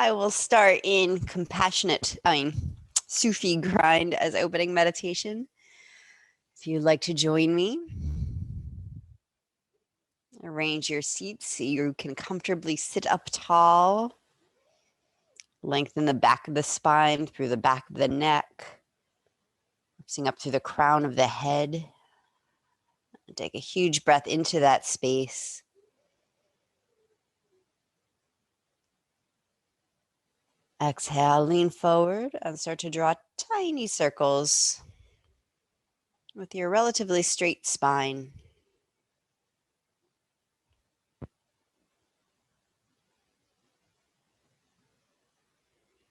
I will start in Sufi grind as opening meditation. If you'd like to join me, arrange your seats so you can comfortably sit up tall. Lengthen the back of the spine through the back of the neck, lifting up through the crown of the head. Take a huge breath into that space. Exhale, lean forward and start to draw tiny circles with your relatively straight spine.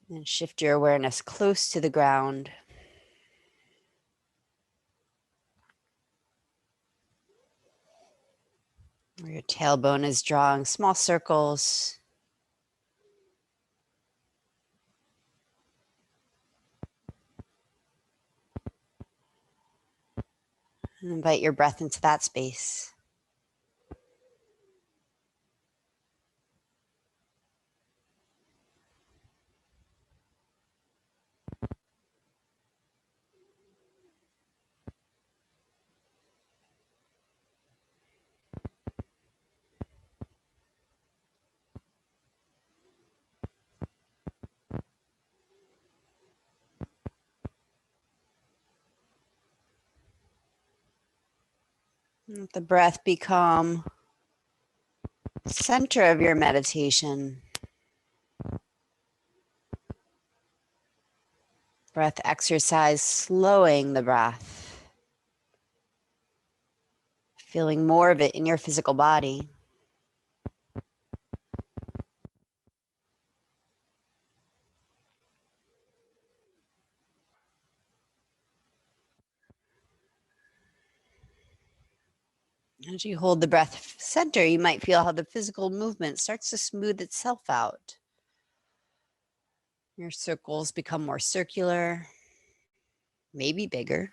And shift your awareness close to the ground. Where your tailbone is drawing small circles. And invite your breath into that space. Let the breath become the center of your meditation. Breath exercise, slowing the breath. Feeling more of it in your physical body. As you hold the breath center, you might feel how the physical movement starts to smooth itself out. Your circles become more circular, maybe bigger.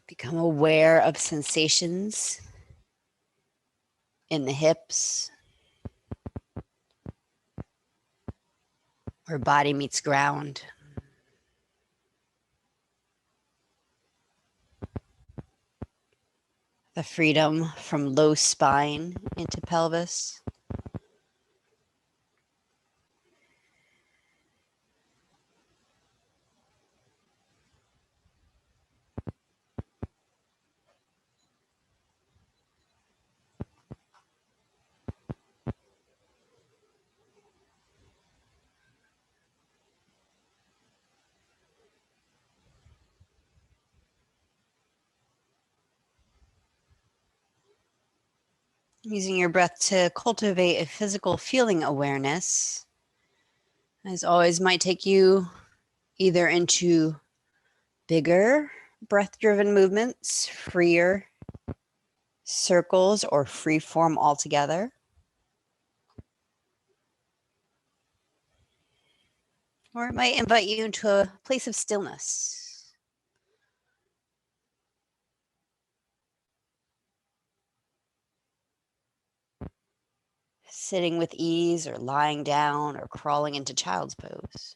Become aware of sensations in the hips, where body meets ground. The freedom from low spine into pelvis. Using your breath to cultivate a physical feeling awareness, as always, might take you either into bigger breath-driven movements, freer circles, or free form altogether. Or it might invite you into a place of stillness. Sitting with ease or lying down or crawling into child's pose.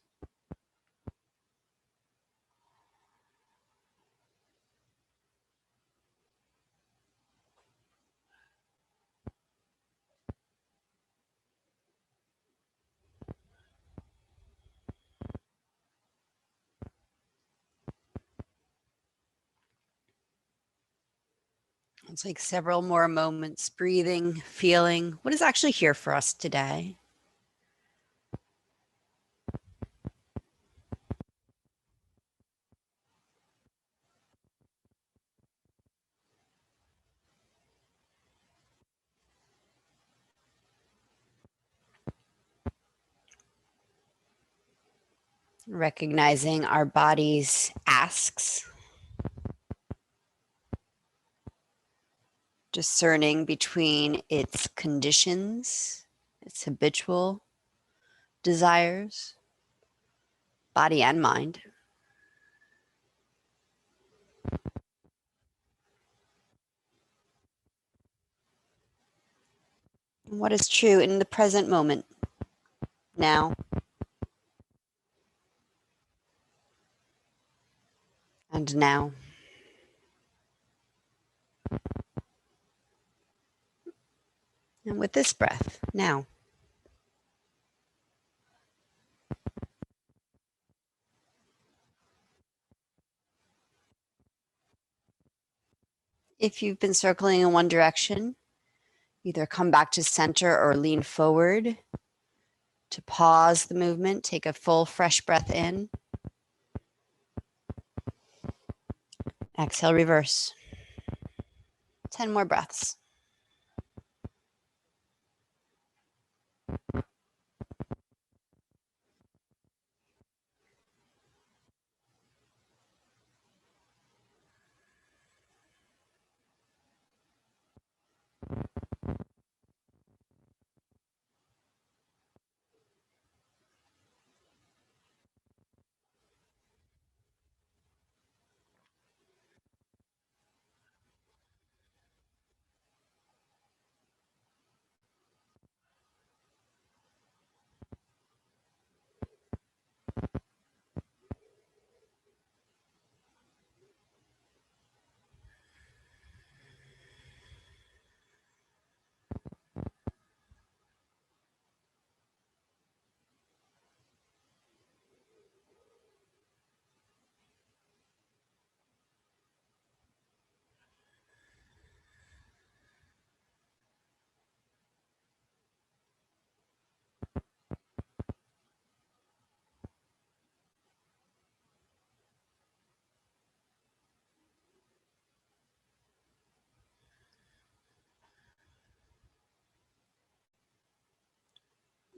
I'll take several more moments breathing, feeling what is actually here for us today. Recognizing our body's asks. Discerning between its conditions, its habitual desires, body and mind. What is true in the present moment, now and now. And with this breath, now. If you've been circling in one direction, either come back to center or lean forward to pause the movement. Take a full, fresh breath in. Exhale, reverse. 10 more breaths.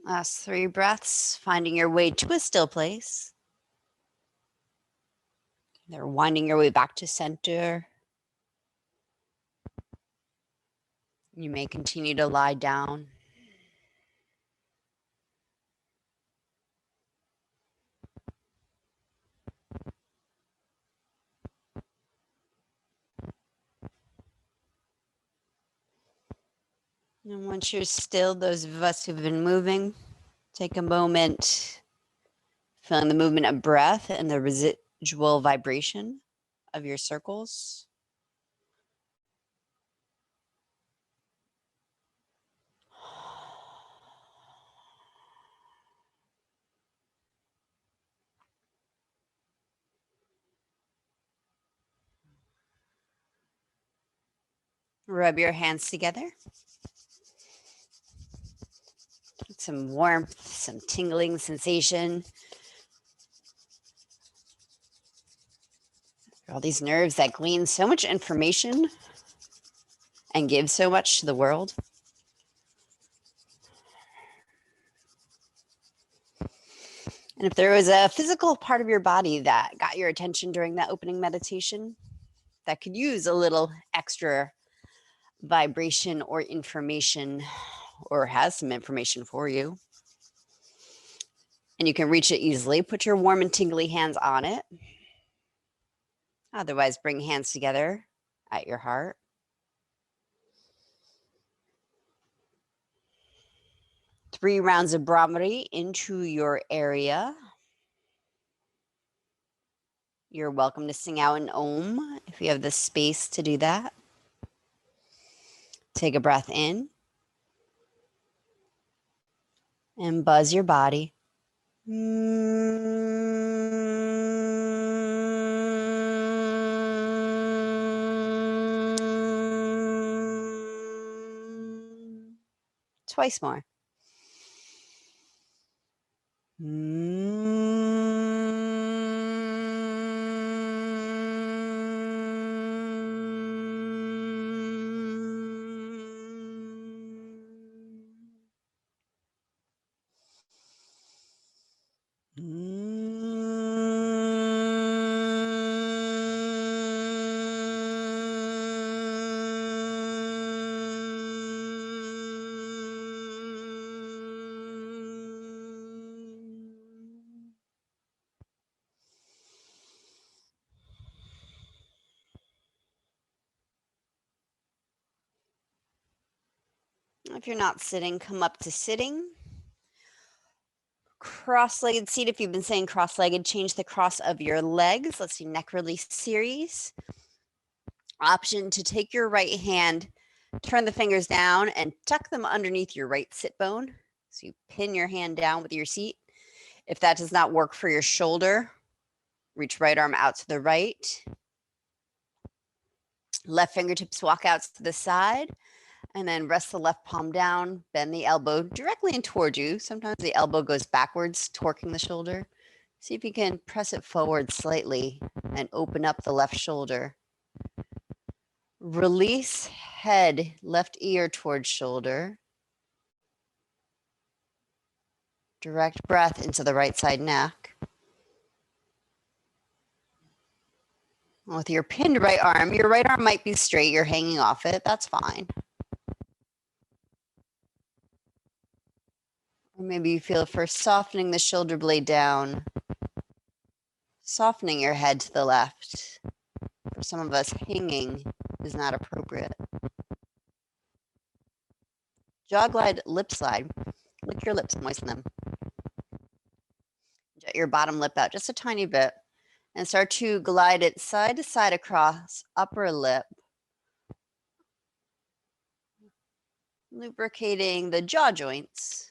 Last 3 breaths, finding your way to a still place. They're winding your way back to center. You may continue to lie down. And once you're still, those of us who've been moving, take a moment, feeling the movement of breath and the residual vibration of your circles. Rub your hands together. Get some warmth, some tingling sensation. All these nerves that glean so much information and give so much to the world. And if there was a physical part of your body that got your attention during that opening meditation, that could use a little extra vibration or information, or has some information for you, and you can reach it easily, put your warm and tingly hands on it. Otherwise, bring hands together at your heart. Three rounds of Brahmari into your area. You're welcome to sing out an Om if you have the space to do that. Take a breath in and buzz your body. Twice more. If you're not sitting, come up to sitting. Cross-legged seat. If you've been saying cross-legged, change the cross of your legs. Let's see, neck release series. Option to take your right hand, turn the fingers down and tuck them underneath your right sit bone. So you pin your hand down with your seat. If that does not work for your shoulder, reach right arm out to the right. Left fingertips walk out to the side. And then rest the left palm down, bend the elbow directly in toward you. Sometimes the elbow goes backwards, torquing the shoulder. See if you can press it forward slightly and open up the left shoulder. Release head, left ear towards shoulder. Direct breath into the right side neck. With your pinned right arm, your right arm might be straight, you're hanging off it, that's fine. Or maybe you feel first softening the shoulder blade down, softening your head to the left. For some of us, hanging is not appropriate. Jaw glide, lip slide. Lick your lips, moisten them. Jet your bottom lip out just a tiny bit and start to glide it side to side across upper lip, lubricating the jaw joints.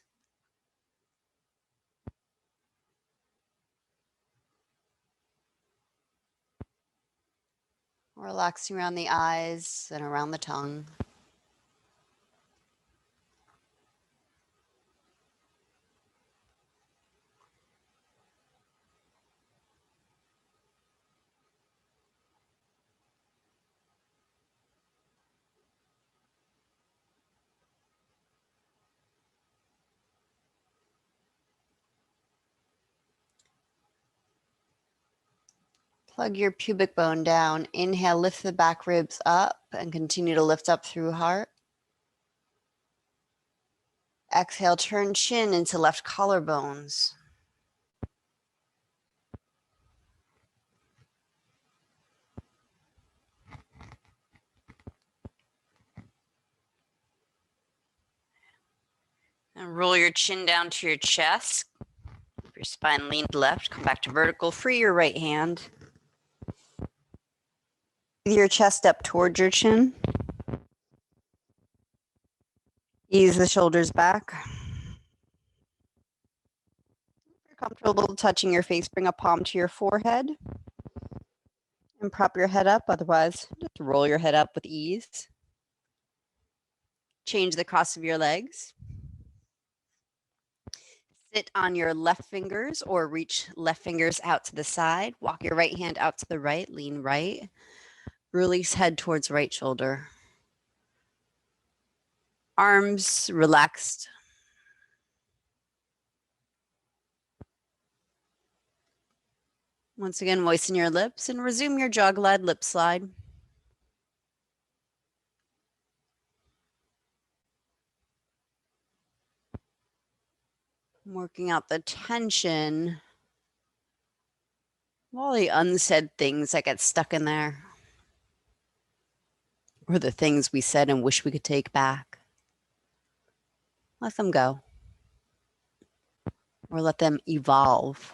Relaxing around the eyes and around the tongue. Plug your pubic bone down. Inhale, lift the back ribs up and continue to lift up through heart. Exhale, turn chin into left collarbones. And roll your chin down to your chest. If your spine leaned left, come back to vertical. Free your right hand. Your chest up towards your chin. Ease the shoulders back. If you're comfortable touching your face, bring a palm to your forehead and prop your head up. Otherwise, just roll your head up with ease. Change the cross of your legs. Sit on your left fingers or reach left fingers out to the side. Walk your right hand out to the right, lean right. Release head towards right shoulder. Arms relaxed. Once again, moisten your lips and resume your jaw glide, lip slide. Working out the tension, all the unsaid things that get stuck in there, or the things we said and wish we could take back. Let them go, or let them evolve.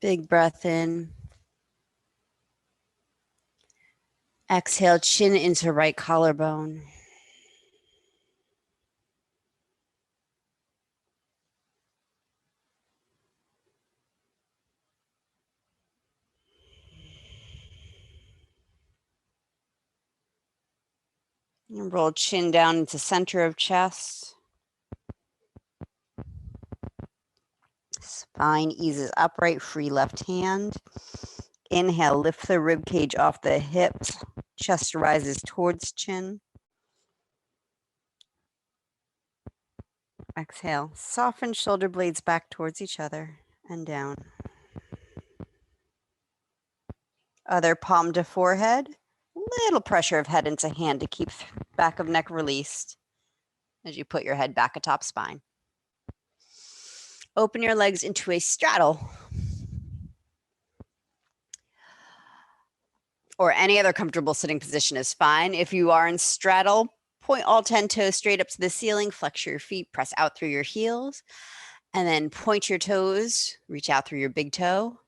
Big breath in. Exhale, chin into right collarbone. And roll chin down into center of chest. Spine eases upright, free left hand. Inhale, lift the rib cage off the hips. Chest rises towards chin. Exhale, soften shoulder blades back towards each other and down. Other palm to forehead. Little pressure of head into hand to keep back of neck released as you put your head back atop spine. Open your legs into a straddle or any other comfortable sitting position is fine. If you are in straddle, point all 10 toes straight up to the ceiling, flex your feet, press out through your heels, and then point your toes, reach out through your big toe.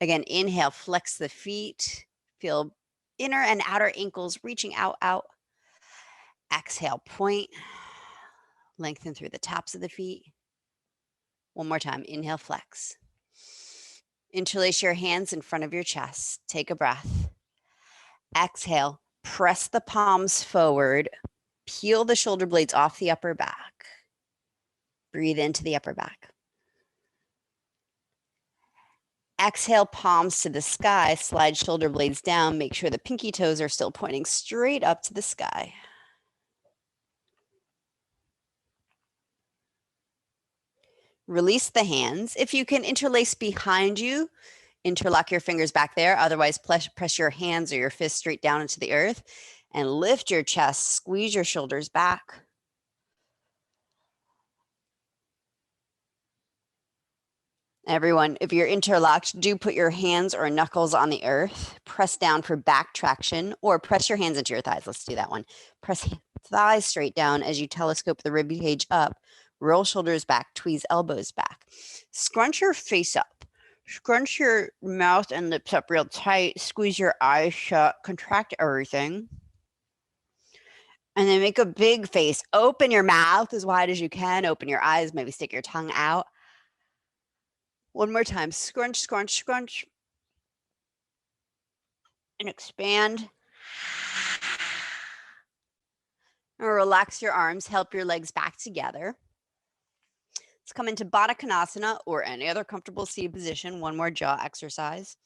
Again, inhale, flex the feet, feel inner and outer ankles reaching out. Exhale, point, lengthen through the tops of the feet. One more time, inhale, flex. Interlace your hands in front of your chest. Take a breath. Exhale, press the palms forward, peel the shoulder blades off the upper back. Breathe into the upper back. Exhale, palms to the sky, slide shoulder blades down. Make sure the pinky toes are still pointing straight up to the sky. Release the hands. If you can interlace behind you, interlock your fingers back there. Otherwise, press your hands or your fists straight down into the earth and lift your chest, squeeze your shoulders back. Everyone, if you're interlocked, do put your hands or knuckles on the earth. Press down for back traction or press your hands into your thighs. Let's do that one. Press thighs straight down as you telescope the rib cage up. Roll shoulders back, tweeze elbows back. Scrunch your face up. Scrunch your mouth and lips up real tight. Squeeze your eyes shut. Contract everything. And then make a big face. Open your mouth as wide as you can. Open your eyes. Maybe stick your tongue out. One more time. Scrunch, scrunch, scrunch. And expand. And relax your arms. Help your legs back together. Let's come into Baddha Konasana or any other comfortable seated position. One more jaw exercise.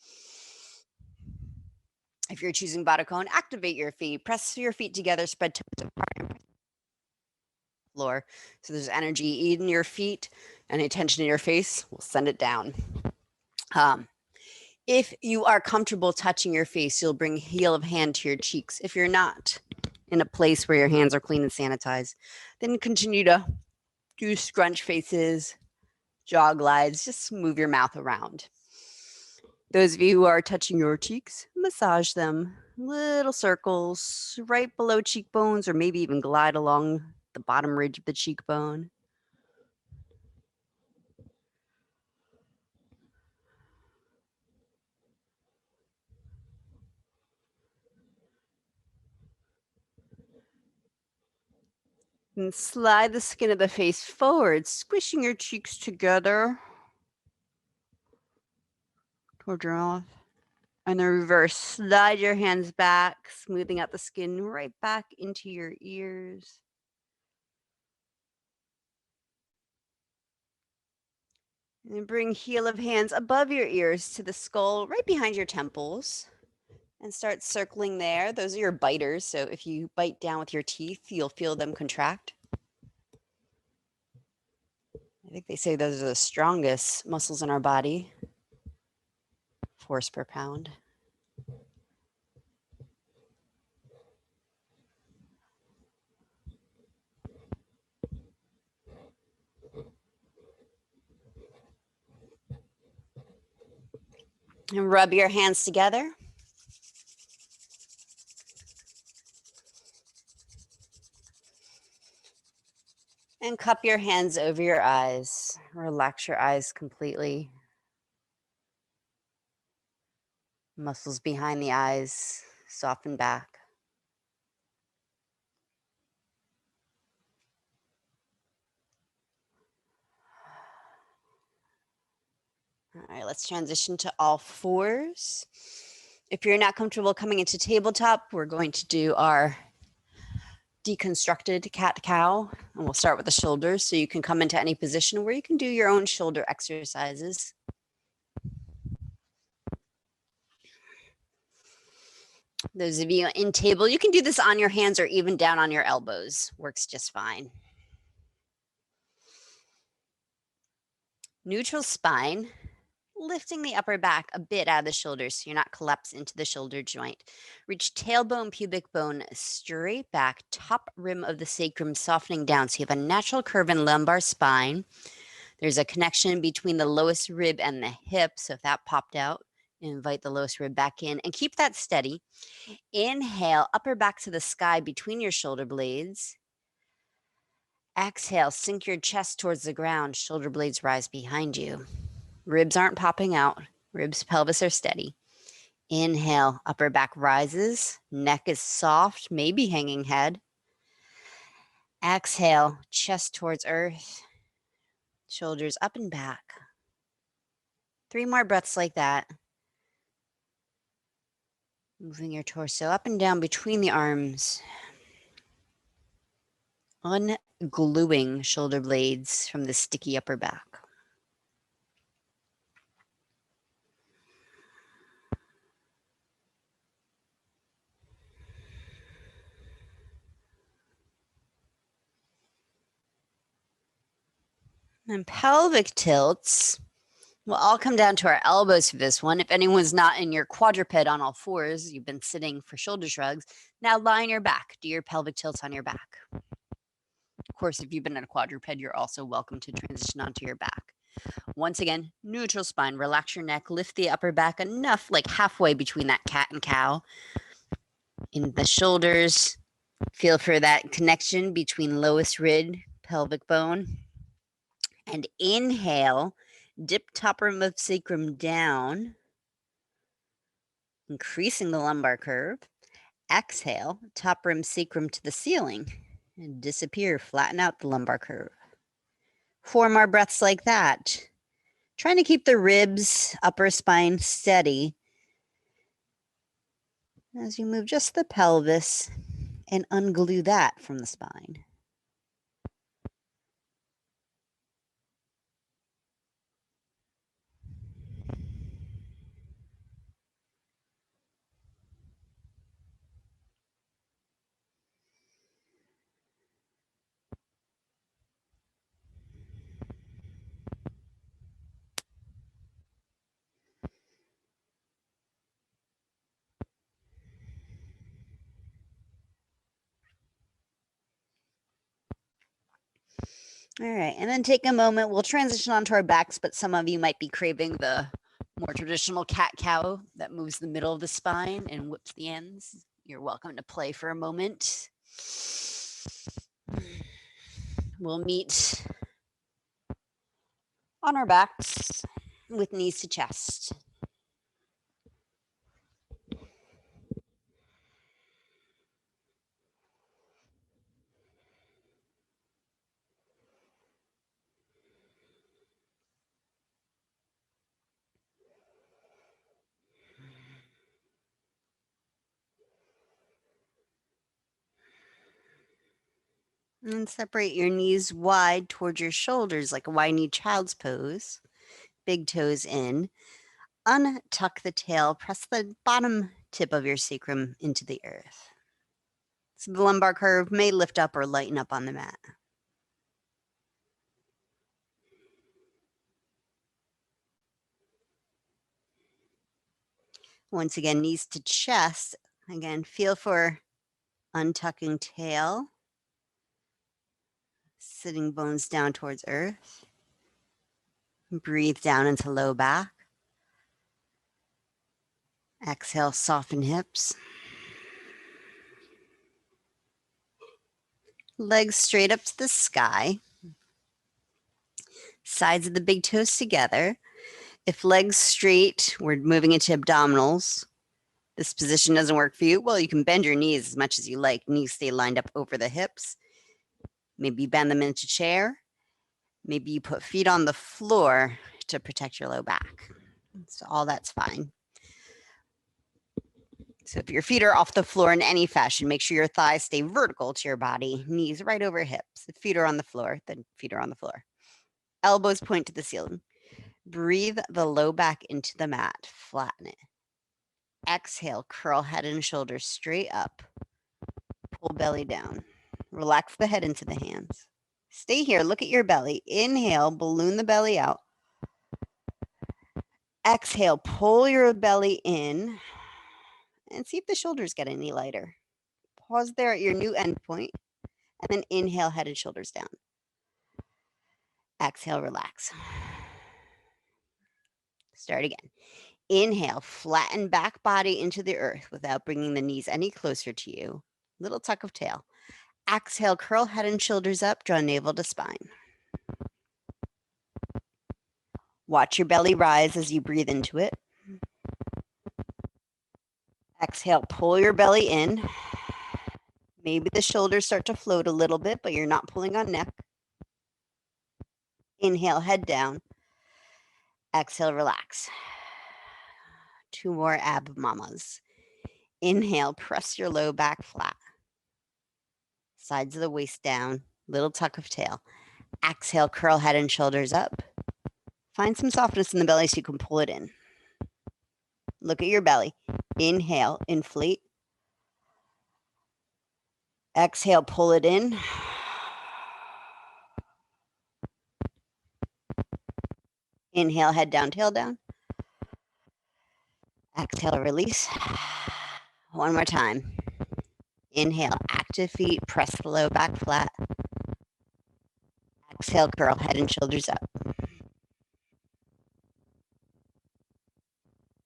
If you're choosing Baddha Cone, activate your feet. Press your feet together. Spread toes apart. Floor. So there's energy in your feet and attention in your face. We'll send it down. If you are comfortable touching your face, you'll bring heel of hand to your cheeks. If you're not in a place where your hands are clean and sanitized, then continue to do scrunch faces, jaw glides, just move your mouth around. Those of you who are touching your cheeks, massage them. Little circles right below cheekbones, or maybe even glide along the bottom ridge of the cheekbone. And slide the skin of the face forward, squishing your cheeks together toward your mouth. And the reverse, slide your hands back, smoothing out the skin right back into your ears. And bring heel of hands above your ears to the skull, right behind your temples. And start circling there. Those are your biters. So if you bite down with your teeth, you'll feel them contract. I think they say those are the strongest muscles in our body. Force per pound. And rub your hands together. And cup your hands over your eyes. Relax your eyes completely. Muscles behind the eyes soften back. All right, let's transition to all fours. If you're not comfortable coming into tabletop, we're going to do our deconstructed cat-cow, and we'll start with the shoulders. So you can come into any position where you can do your own shoulder exercises. Those of you in table, you can do this on your hands or even down on your elbows. Works just fine. Neutral spine. lifting the upper back a bit out of the shoulders so you're not collapsed into the shoulder joint. Reach tailbone, pubic bone straight back, top rim of the sacrum softening down so you have a natural curve in lumbar spine. There's a connection between the lowest rib and the hip, so if that popped out, invite the lowest rib back in and keep that steady. Inhale, upper back to the sky between your shoulder blades. Exhale, sink your chest towards the ground, shoulder blades rise behind you. Ribs aren't popping out. Ribs, pelvis are steady. Inhale, upper back rises. Neck is soft, maybe hanging head. Exhale, chest towards earth. Shoulders up and back. 3 more breaths like that. Moving your torso up and down between the arms. Ungluing shoulder blades from the sticky upper back. And pelvic tilts will all come down to our elbows for this one. If anyone's not in your quadruped on all fours, you've been sitting for shoulder shrugs, now lie on your back. Do your pelvic tilts on your back. Of course, if you've been in a quadruped, you're also welcome to transition onto your back. Once again, neutral spine. Relax your neck. Lift the upper back enough, like halfway between that cat and cow. In the shoulders, feel for that connection between lowest rib, pelvic bone. And inhale, dip top rim of sacrum down, increasing the lumbar curve. Exhale, top rim sacrum to the ceiling and disappear, flatten out the lumbar curve. 4 more breaths like that. Trying to keep the ribs, upper spine steady as you move just the pelvis and unglue that from the spine. All right, and then take a moment. We'll transition onto our backs, but some of you might be craving the more traditional cat-cow that moves the middle of the spine and whips the ends. You're welcome to play for a moment. We'll meet on our backs with knees to chest. And separate your knees wide towards your shoulders like a wide knee child's pose. Big toes in. Untuck the tail. Press the bottom tip of your sacrum into the earth. So the lumbar curve may lift up or lighten up on the mat. Once again, knees to chest. Again, feel for untucking tail. Sitting bones down towards earth. Breathe down into low back. Exhale, soften hips. Legs straight up to the sky. Sides of the big toes together. If legs straight, we're moving into abdominals. This position doesn't work for you. Well, you can bend your knees as much as you like. Knees stay lined up over the hips. Maybe you bend them into chair. Maybe you put feet on the floor to protect your low back. So all that's fine. So if your feet are off the floor in any fashion, make sure your thighs stay vertical to your body. Knees right over hips. If feet are on the floor, then feet are on the floor. Elbows point to the ceiling. Breathe the low back into the mat. Flatten it. Exhale, curl head and shoulders straight up. Pull belly down. Relax the head into the hands. Stay here. Look at your belly. Inhale, balloon the belly out. Exhale, pull your belly in and see if the shoulders get any lighter. Pause there at your new end point, and then inhale, head and shoulders down. Exhale, relax. Start again. Inhale, flatten back body into the earth without bringing the knees any closer to you. Little tuck of tail. Exhale, curl head and shoulders up, draw navel to spine. Watch your belly rise as you breathe into it. Exhale, pull your belly in. Maybe the shoulders start to float a little bit, but you're not pulling on neck. Inhale, head down. Exhale, relax. 2 more ab mamas. Inhale, press your low back flat. Sides of the waist down, little tuck of tail. Exhale, curl head and shoulders up. Find some softness in the belly so you can pull it in. Look at your belly. Inhale, inflate. Exhale, pull it in. Inhale, head down, tail down. Exhale, release. One more time. Inhale, active feet, press the low back flat. Exhale, curl head and shoulders up.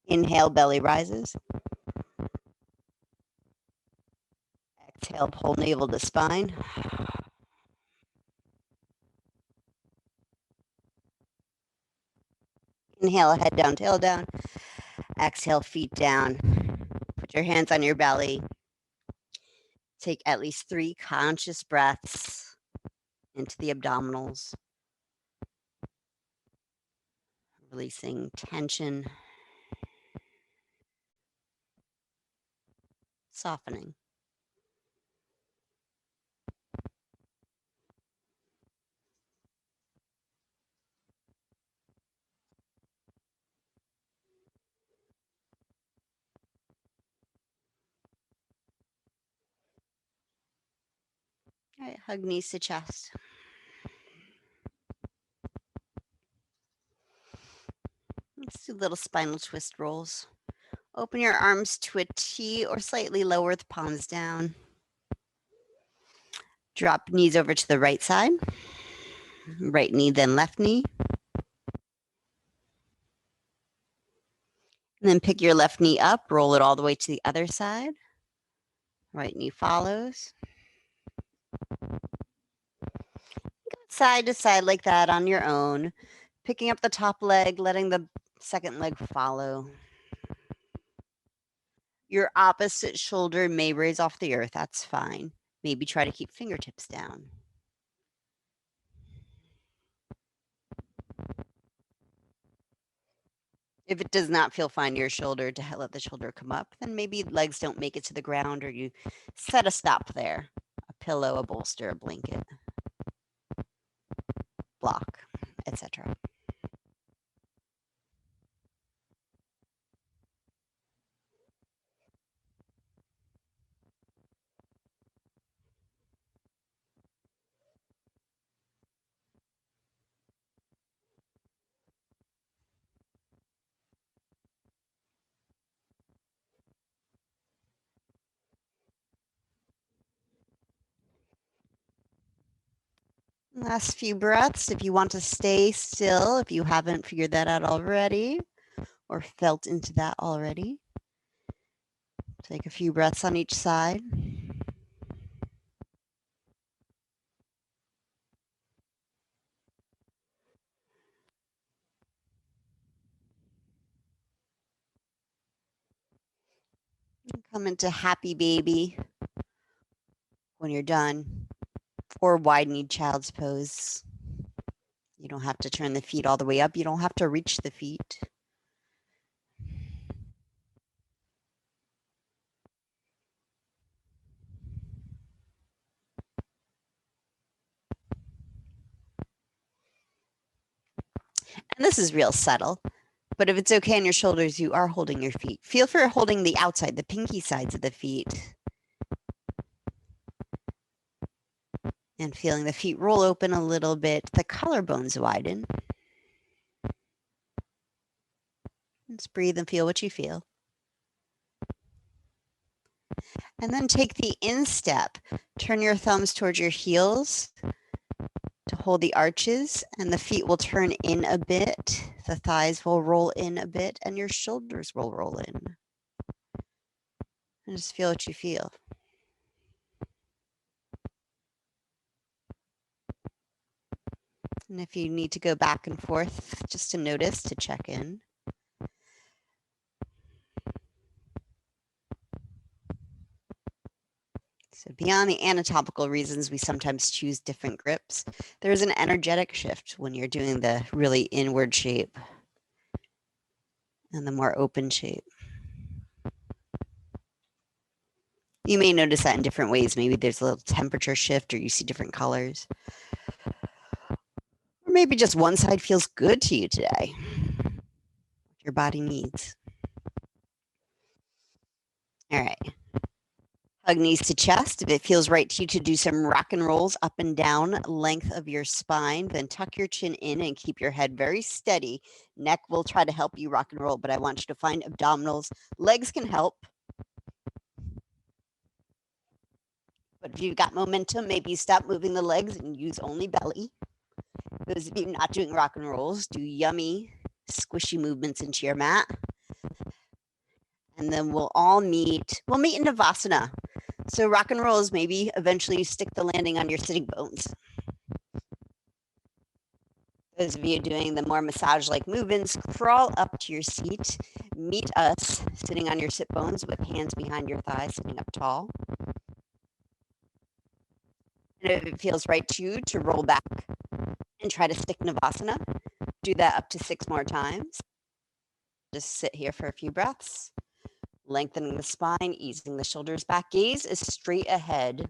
Inhale, belly rises. Exhale, pull navel to spine. Inhale, head down, tail down. Exhale, feet down. Put your hands on your belly. Take at least 3 conscious breaths into the abdominals, releasing tension, softening. All right, hug knees to chest. Let's do little spinal twist rolls. Open your arms to a T or slightly lower the palms down. Drop knees over to the right side. Right knee, then left knee. And then pick your left knee up, roll it all the way to the other side. Right knee follows. Go side to side like that on your own. Picking up the top leg, letting the second leg follow. Your opposite shoulder may raise off the earth. That's fine. Maybe try to keep fingertips down. If it does not feel fine to your shoulder to let the shoulder come up, then maybe legs don't make it to the ground, or you set a stop there. A pillow, a bolster, a blanket, block, etc. Last few breaths. If you want to stay still, if you haven't figured that out already or felt into that already, take a few breaths on each side. Come into happy baby when you're done, or wide-kneed child's pose. You don't have to turn the feet all the way up. You don't have to reach the feet. And this is real subtle, but if it's okay on your shoulders, you are holding your feet. Feel for holding the outside, the pinky sides of the feet. And feeling the feet roll open a little bit, the collarbones widen. Just breathe and feel what you feel. And then take the instep. Turn your thumbs towards your heels to hold the arches, and the feet will turn in a bit. The thighs will roll in a bit, and your shoulders will roll in. And just feel what you feel. And if you need to go back and forth, just to notice, to check in. So beyond the anatomical reasons we sometimes choose different grips, there's an energetic shift when you're doing the really inward shape and the more open shape. You may notice that in different ways. Maybe there's a little temperature shift or you see different colors. Or maybe just one side feels good to you today. Your body needs. All right. Hug knees to chest. If it feels right to you to do some rock and rolls up and down length of your spine, then tuck your chin in and keep your head very steady. Neck will try to help you rock and roll, but I want you to find abdominals. Legs can help. But if you've got momentum, maybe you stop moving the legs and use only belly. Those of you not doing rock and rolls, do yummy, squishy movements into your mat. And then we'll meet in Navasana. So rock and rolls, maybe eventually you stick the landing on your sitting bones. Those of you doing the more massage-like movements, crawl up to your seat. Meet us sitting on your sit bones with hands behind your thighs, sitting up tall. And if it feels right to you to roll back and try to stick Navasana, do that up to 6 more times. Just sit here for a few breaths. Lengthening the spine, easing the shoulders back. Gaze is straight ahead.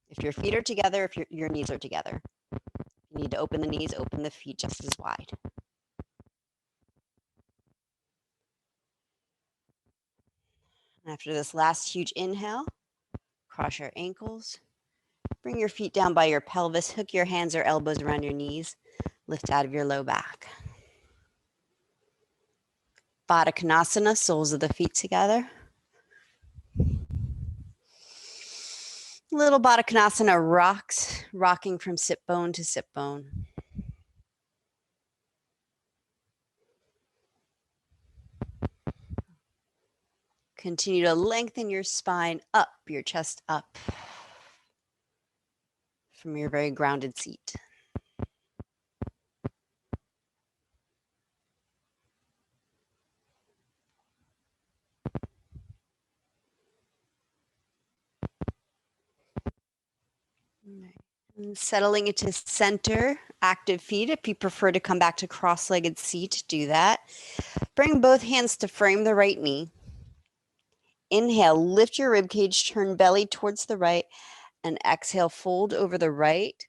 If your feet are together, if your knees are together. You need to open the knees, open the feet just as wide. After this last huge inhale, cross your ankles. Bring your feet down by your pelvis. Hook your hands or elbows around your knees. Lift out of your low back. Baddha Konasana, soles of the feet together. Little Baddha Konasana rocks, rocking from sit bone to sit bone. Continue to lengthen your spine up, your chest up from your very grounded seat. And settling into center, active feet. If you prefer to come back to cross-legged seat, do that. Bring both hands to frame the right knee. Inhale, lift your rib cage, turn belly towards the right, and exhale, fold over the right.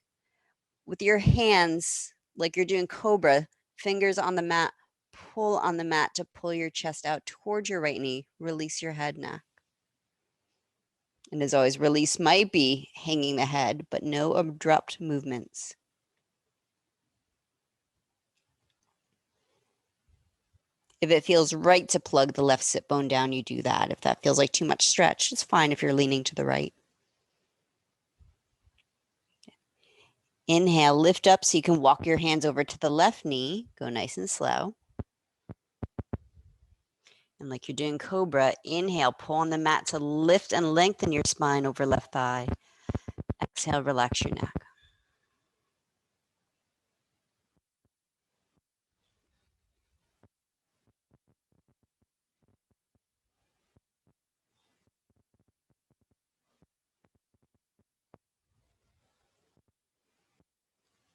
With your hands, like you're doing cobra, fingers on the mat, pull on the mat to pull your chest out towards your right knee. Release your head, neck. And as always, release might be hanging the head, but no abrupt movements. If it feels right to plug the left sit bone down, you do that. If that feels like too much stretch, it's fine if you're leaning to the right. Inhale, lift up so you can walk your hands over to the left knee. Go nice and slow. And like you're doing cobra, inhale, pull on the mat to lift and lengthen your spine over left thigh. Exhale, relax your neck.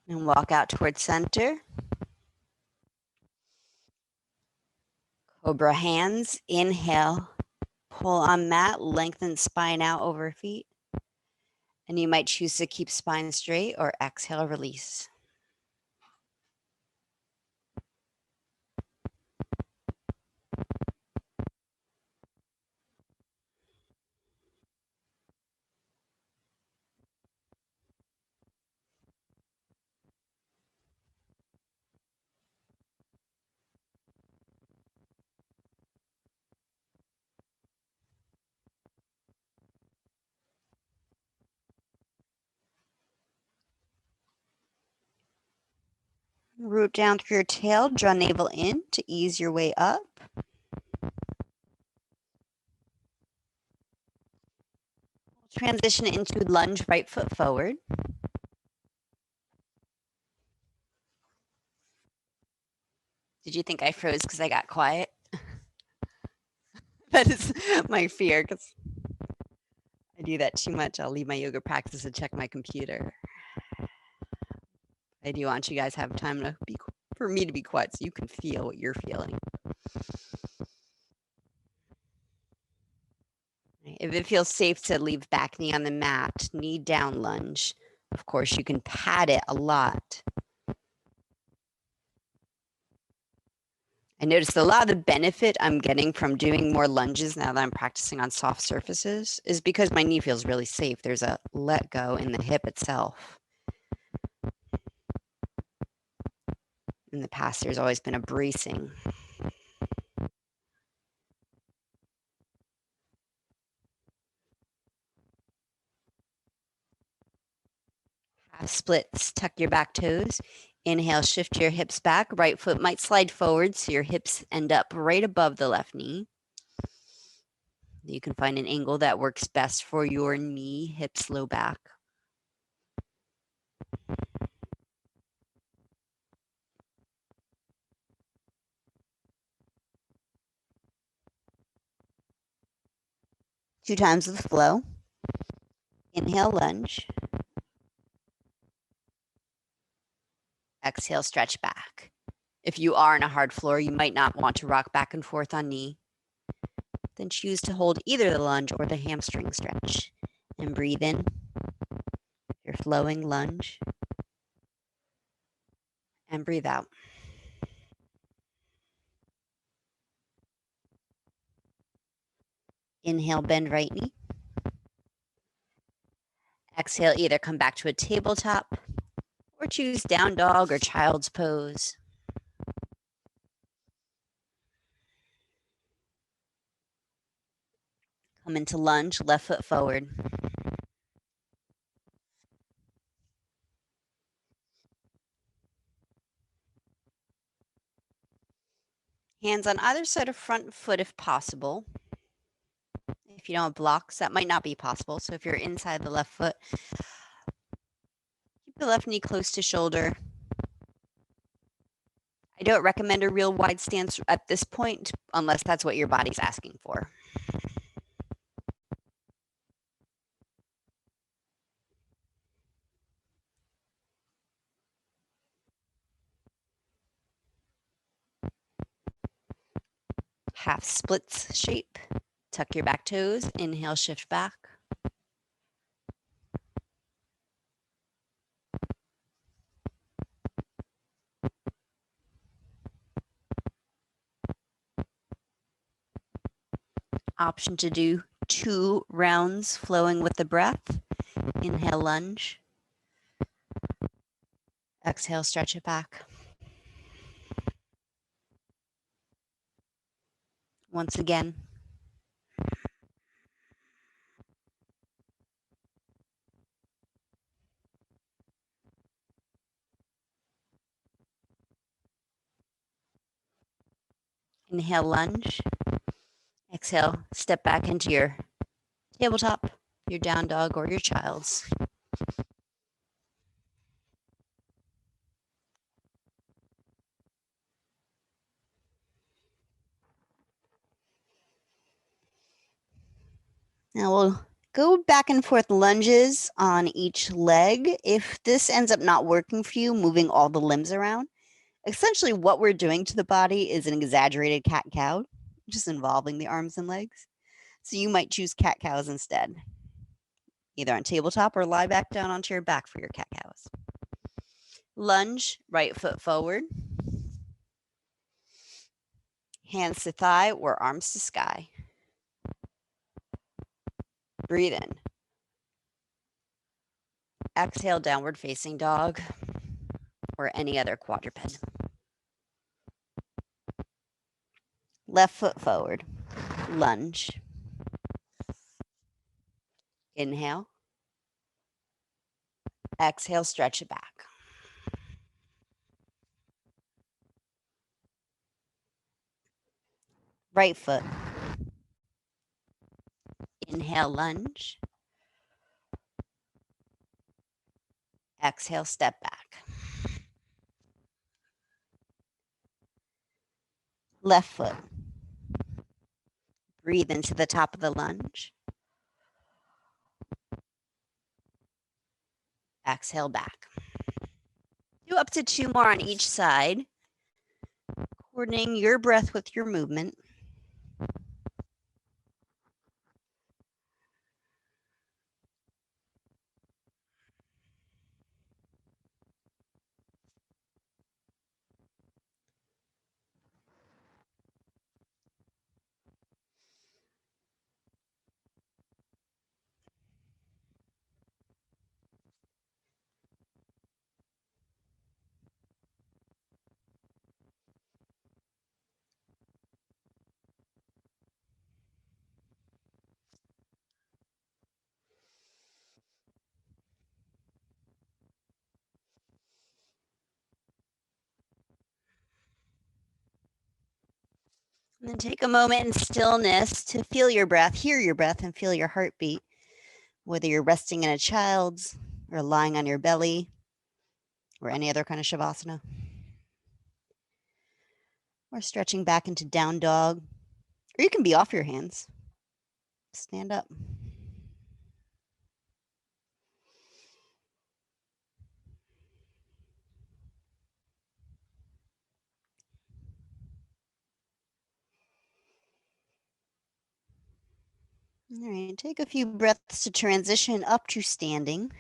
And walk out towards center. Cobra hands, inhale, pull on mat, lengthen spine out over feet. And you might choose to keep spine straight or exhale, release. Root down through your tail, draw navel in to ease your way up. Transition into lunge, right foot forward. Did you think I froze because I got quiet? That is my fear because I do that too much. I'll leave my yoga practice and check my computer. I do want you guys to have time to for me to be quiet so you can feel what you're feeling. If it feels safe to leave back knee on the mat, knee down lunge. Of course, you can pad it a lot. I noticed a lot of the benefit I'm getting from doing more lunges now that I'm practicing on soft surfaces is because my knee feels really safe. There's a let go in the hip itself. In the past, there's always been a bracing. Half splits, tuck your back toes. Inhale, shift your hips back. Right foot might slide forward so your hips end up right above the left knee. You can find an angle that works best for your knee, hips, low back. Two times with flow. Inhale, lunge. Exhale, stretch back. If you are on a hard floor, you might not want to rock back and forth on knee. Then choose to hold either the lunge or the hamstring stretch. And breathe in your flowing lunge. And breathe out. Inhale, bend right knee. Exhale, either come back to a tabletop or choose down dog or child's pose. Come into lunge, left foot forward. Hands on either side of front foot if possible. If you don't have blocks, that might not be possible. So if you're inside the left foot, keep the left knee close to shoulder. I don't recommend a real wide stance at this point unless that's what your body's asking for. Half splits shape. Tuck your back toes. Inhale, shift back. Option to do 2 rounds flowing with the breath. Inhale, lunge. Exhale, stretch it back. Once again. Inhale, lunge. Exhale, step back into your tabletop, your down dog, or your child's. Now we'll go back and forth lunges on each leg. If this ends up not working for you, moving all the limbs around, essentially what we're doing to the body is an exaggerated cat-cow, just involving the arms and legs. So you might choose cat-cows instead, either on tabletop or lie back down onto your back for your cat-cows. Lunge, right foot forward. Hands to thigh or arms to sky. Breathe in. Exhale, downward facing dog or any other quadruped. Left foot forward. Lunge. Inhale. Exhale, stretch it back. Right foot. Inhale, lunge. Exhale, step back. Left foot. Breathe into the top of the lunge. Exhale back. Do up to 2 more on each side, coordinating your breath with your movement. And then take a moment in stillness to feel your breath, hear your breath, and feel your heartbeat, whether you're resting in a child's or lying on your belly or any other kind of shavasana, or stretching back into down dog, or you can be off your hands. Stand up. All right, take a few breaths to transition up to standing.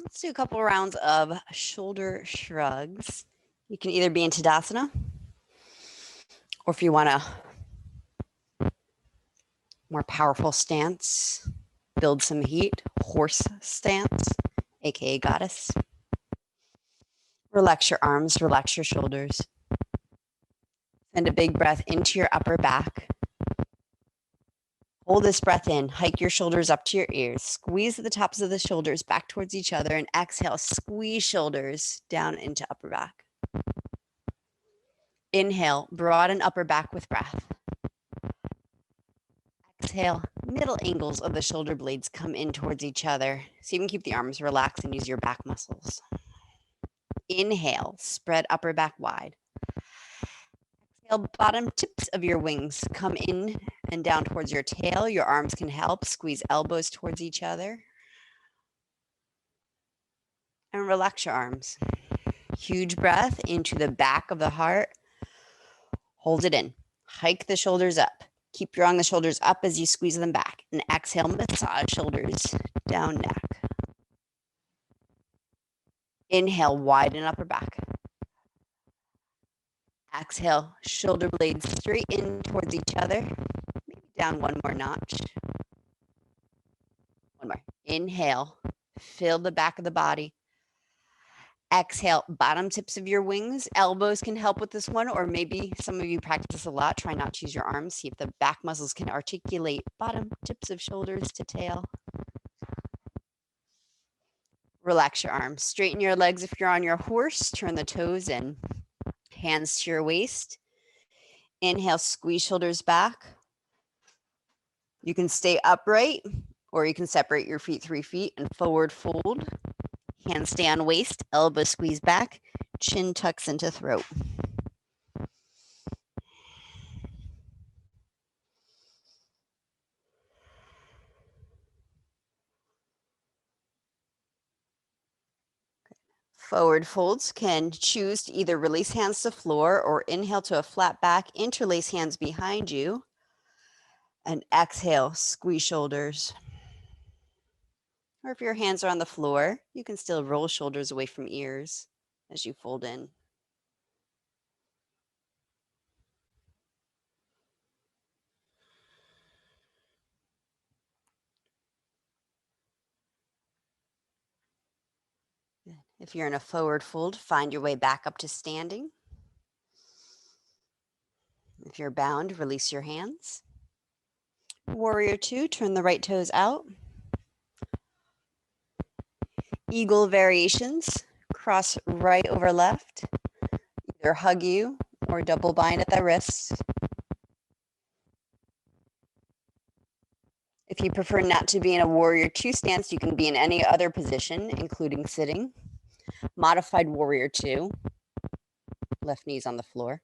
Let's do a couple rounds of shoulder shrugs. You can either be in Tadasana, or if you want a more powerful stance, build some heat, horse stance, aka goddess. Relax your arms, relax your shoulders. Send a big breath into your upper back. Hold this breath in, hike your shoulders up to your ears, squeeze the tops of the shoulders back towards each other, and exhale, squeeze shoulders down into upper back. Inhale, broaden upper back with breath. Exhale, middle angles of the shoulder blades come in towards each other, so you can keep the arms relaxed and use your back muscles. Inhale, spread upper back wide. Exhale, bottom tips of your wings come in and down towards your tail. Your arms can help. Squeeze elbows towards each other. And relax your arms. Huge breath into the back of the heart. Hold it in. Hike the shoulders up. Keep drawing the shoulders up as you squeeze them back. And exhale, massage shoulders down neck. Inhale, widen upper back. Exhale, shoulder blades straight in towards each other. Maybe down one more notch. One more. Inhale, fill the back of the body. Exhale, bottom tips of your wings. Elbows can help with this one, or maybe some of you practice this a lot. Try not to use your arms. See if the back muscles can articulate bottom tips of shoulders to tail. Relax your arms. Straighten your legs if you're on your horse. Turn the toes in. Hands to your waist. Inhale, squeeze shoulders back. You can stay upright, or you can separate your feet 3 feet and forward fold. Hands stay on waist, elbow squeeze back, chin tucks into throat. Forward folds can choose to either release hands to floor or inhale to a flat back, interlace hands behind you, and exhale, squeeze shoulders. Or if your hands are on the floor, you can still roll shoulders away from ears as you fold in. If you're in a forward fold, find your way back up to standing. If you're bound, release your hands. Warrior 2, turn the right toes out. Eagle variations, cross right over left. Either hug you or double bind at the wrists. If you prefer not to be in a Warrior 2 stance, you can be in any other position, including sitting. Modified Warrior 2, left knees on the floor.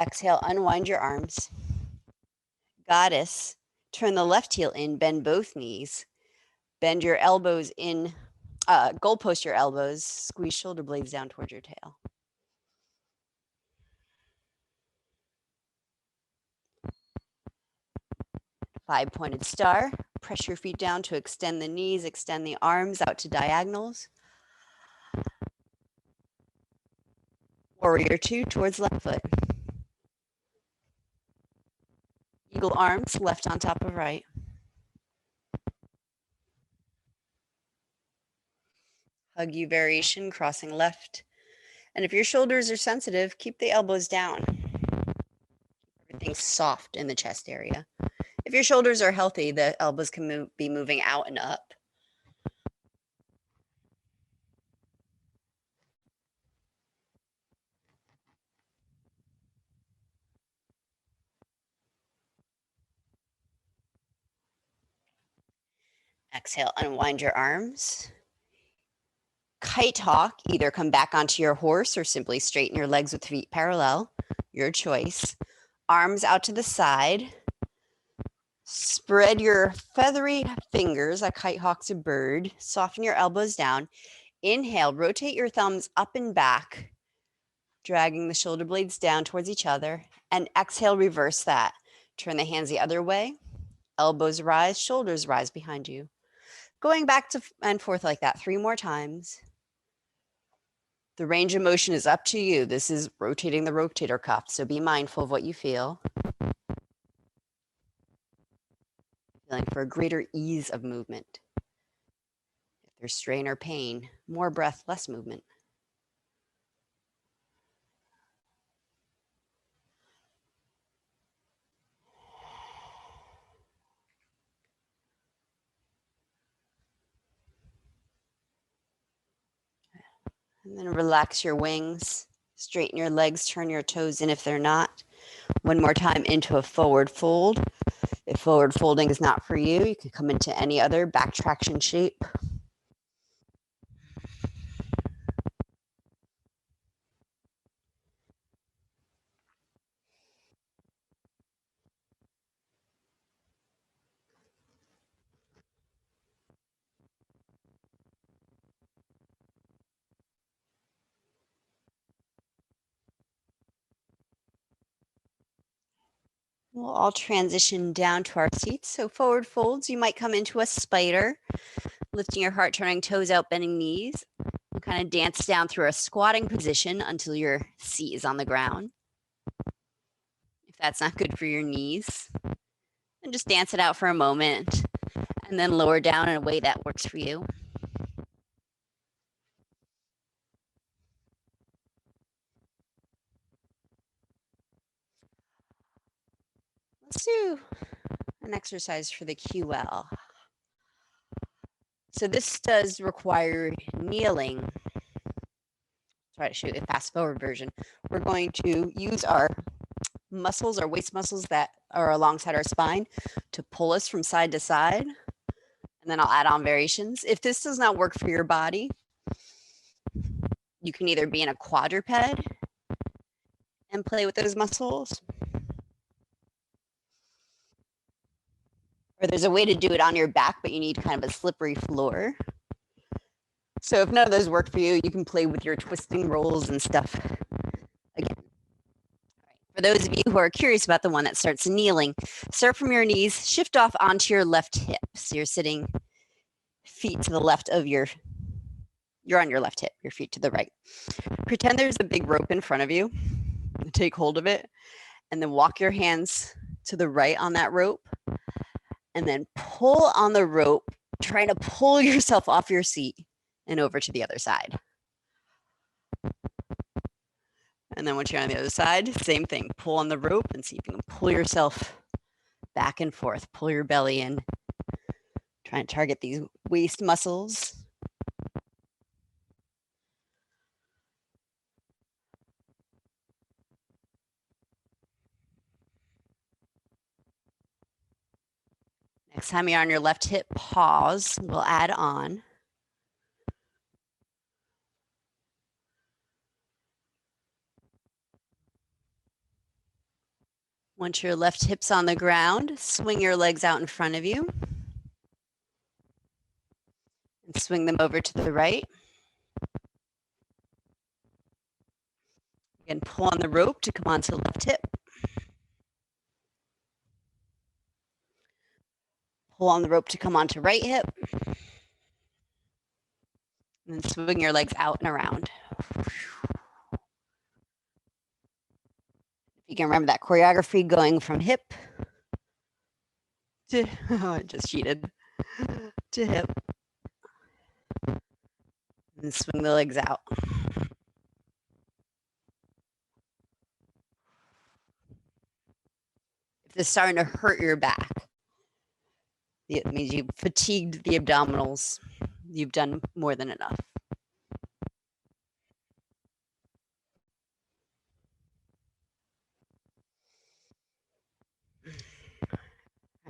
Exhale, unwind your arms. Goddess, turn the left heel in, bend both knees. Bend your elbows in, goalpost your elbows, squeeze shoulder blades down towards your tail. Five-pointed star, press your feet down to extend the knees, extend the arms out to diagonals. Warrior 2 towards left foot. Eagle arms, left on top of right. Hug you variation, crossing left. And if your shoulders are sensitive, keep the elbows down. Everything's soft in the chest area. If your shoulders are healthy, the elbows can be moving out and up. Exhale, unwind your arms. Kite hawk, either come back onto your horse or simply straighten your legs with feet parallel. Your choice. Arms out to the side. Spread your feathery fingers. A kite hawk's a bird. Soften your elbows down. Inhale, rotate your thumbs up and back, dragging the shoulder blades down towards each other. And exhale, reverse that. Turn the hands the other way. Elbows rise, shoulders rise behind you. Going back to and forth like that 3 more times. The range of motion is up to you. This is rotating the rotator cuff, so be mindful of what you feel. Feeling for a greater ease of movement. If there's strain or pain, more breath, less movement. And then relax your wings, straighten your legs, turn your toes in if they're not. One more time into a forward fold. If forward folding is not for you, you can come into any other back traction shape. We'll all transition down to our seats. So forward folds, you might come into a spider, lifting your heart, turning toes out, bending knees. And kind of dance down through a squatting position until your seat is on the ground. If that's not good for your knees, then just dance it out for a moment and then lower down in a way that works for you. Let's do an exercise for the QL. So this does require kneeling. Try to shoot a fast forward version. We're going to use our muscles, our waist muscles that are alongside our spine to pull us from side to side. And then I'll add on variations. If this does not work for your body, you can either be in a quadruped and play with those muscles, or there's a way to do it on your back, but you need kind of a slippery floor. So if none of those work for you, you can play with your twisting rolls and stuff again. For those of you who are curious about the one that starts kneeling, start from your knees, shift off onto your left hip. So you're sitting feet to the left of you're on your left hip, your feet to the right. Pretend there's a big rope in front of you. Take hold of it And then walk your hands to the right on that rope. And then pull on the rope, trying to pull yourself off your seat and over to the other side. And then once you're on the other side, same thing. Pull on the rope and see if you can pull yourself back and forth. Pull your belly in. Try and target these waist muscles. Next time you're on your left hip, pause. We'll add on. Once your left hip's on the ground, swing your legs out in front of you. And swing them over to the right. Again, pull on the rope to come onto the left hip. Pull on the rope to come onto right hip. And then swing your legs out and around. You can remember that choreography going from hip to, oh, I just cheated, to hip. And swing the legs out. If this is starting to hurt your back, it means you've fatigued the abdominals. You've done more than enough.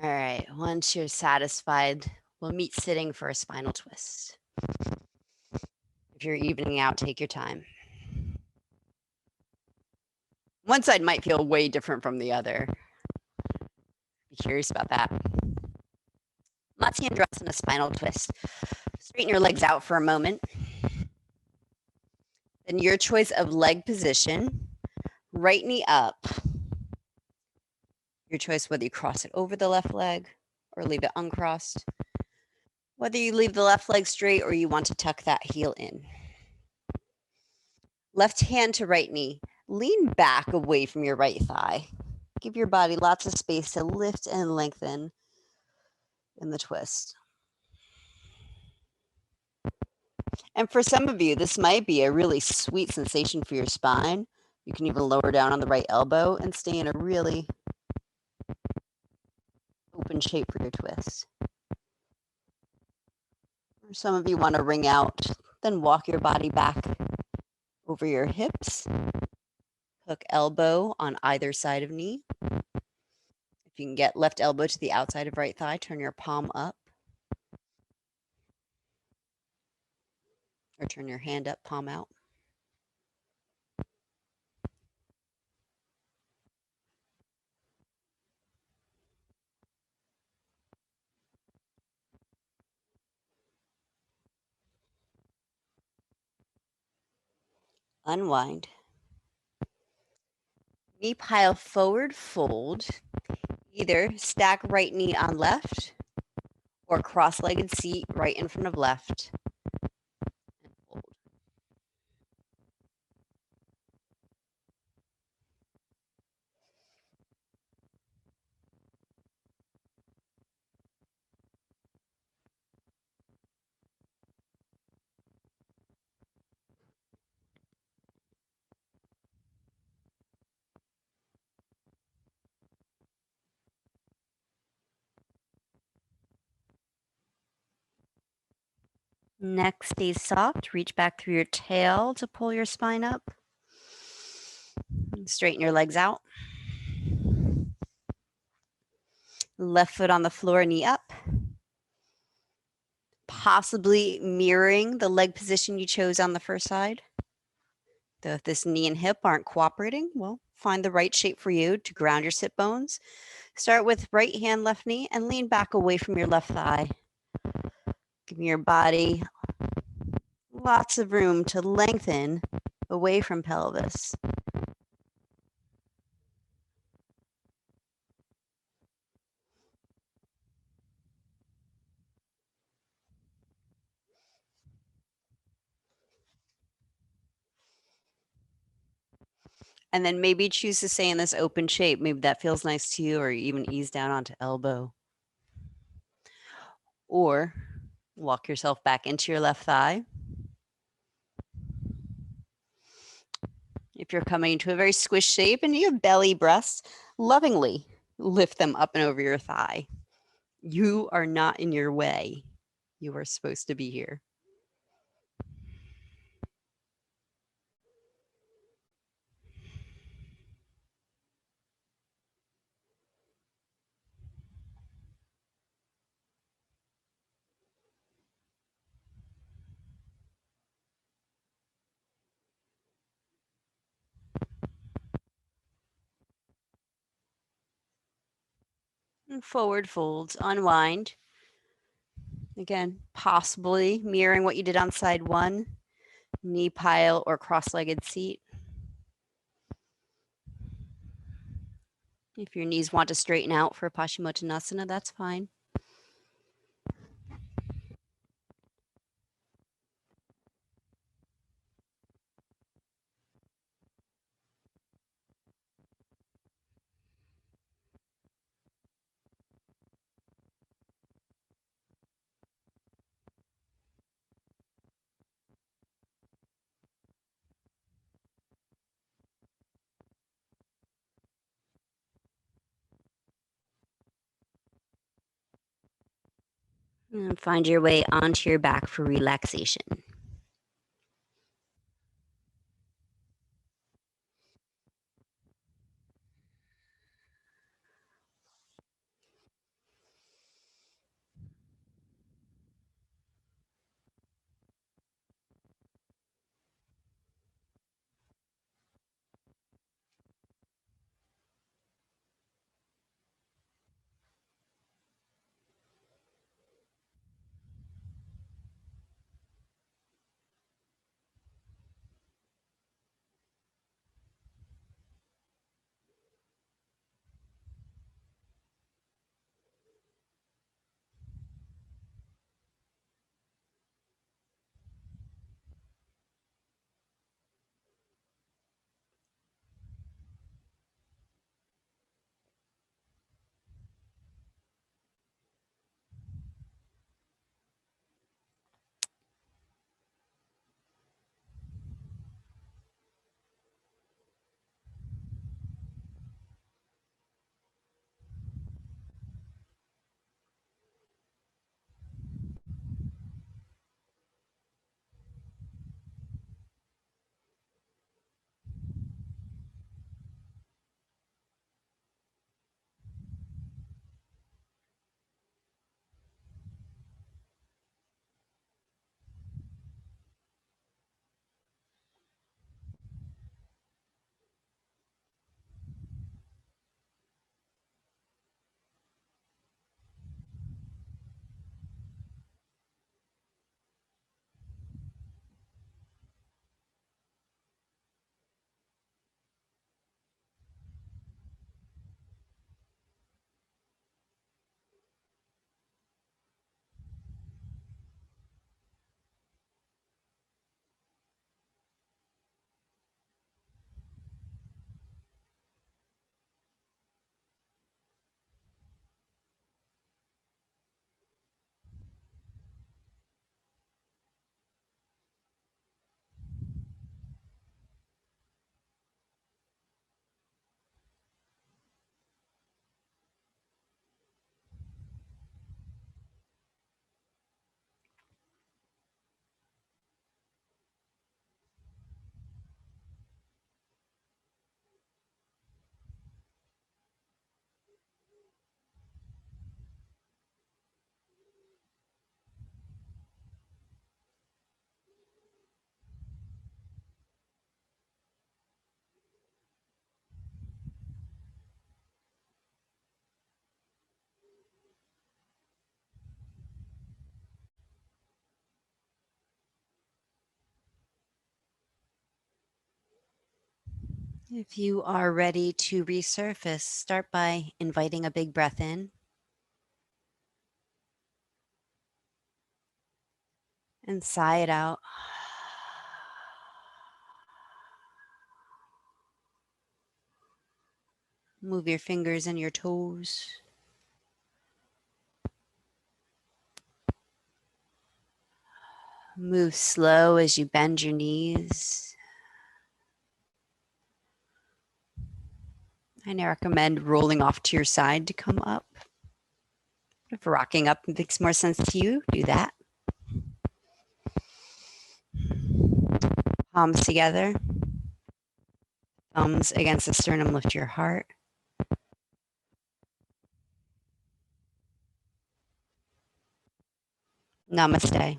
All right, once you're satisfied, we'll meet sitting for a spinal twist. If you're evening out, take your time. One side might feel way different from the other. Be curious about that. Matsyasana spinal twist. Straighten your legs out for a moment. Then your choice of leg position, right knee up. Your choice whether you cross it over the left leg or leave it uncrossed. Whether you leave the left leg straight or you want to tuck that heel in. Left hand to right knee. Lean back away from your right thigh. Give your body lots of space to lift and lengthen in the twist. And for some of you, this might be a really sweet sensation for your spine. You can even lower down on the right elbow and stay in a really open shape for your twist. Or some of you want to ring out, then walk your body back over your hips. Hook elbow on either side of knee. If you can get left elbow to the outside of right thigh, turn your palm up. Or turn your hand up, palm out. Unwind. Knee pile forward, fold. Either stack right knee on left or cross-legged seat right in front of left. And fold. Neck stays soft. Reach back through your tail to pull your spine up. Straighten your legs out. Left foot on the floor, knee up. Possibly mirroring the leg position you chose on the first side. Though if this knee and hip aren't cooperating, well, find the right shape for you to ground your sit bones. Start with right hand, left knee, and lean back away from your left thigh. Give your body lots of room to lengthen away from pelvis. And then maybe choose to stay in this open shape. Maybe that feels nice to you, or even ease down onto elbow. Or walk yourself back into your left thigh. If you're coming into a very squish shape and you have belly breasts, lovingly lift them up and over your thigh. You are not in your way. You are supposed to be here. And forward folds, unwind. Again, possibly mirroring what you did on side one, knee pile or cross-legged seat. If your knees want to straighten out for Paschimottanasana, that's fine. And find your way onto your back for relaxation. If you are ready to resurface, start by inviting a big breath in and sigh it out. Move your fingers and your toes. Move slow as you bend your knees. I recommend rolling off to your side to come up. If rocking up makes more sense to you, do that. Palms together. Thumbs against the sternum, lift your heart. Namaste.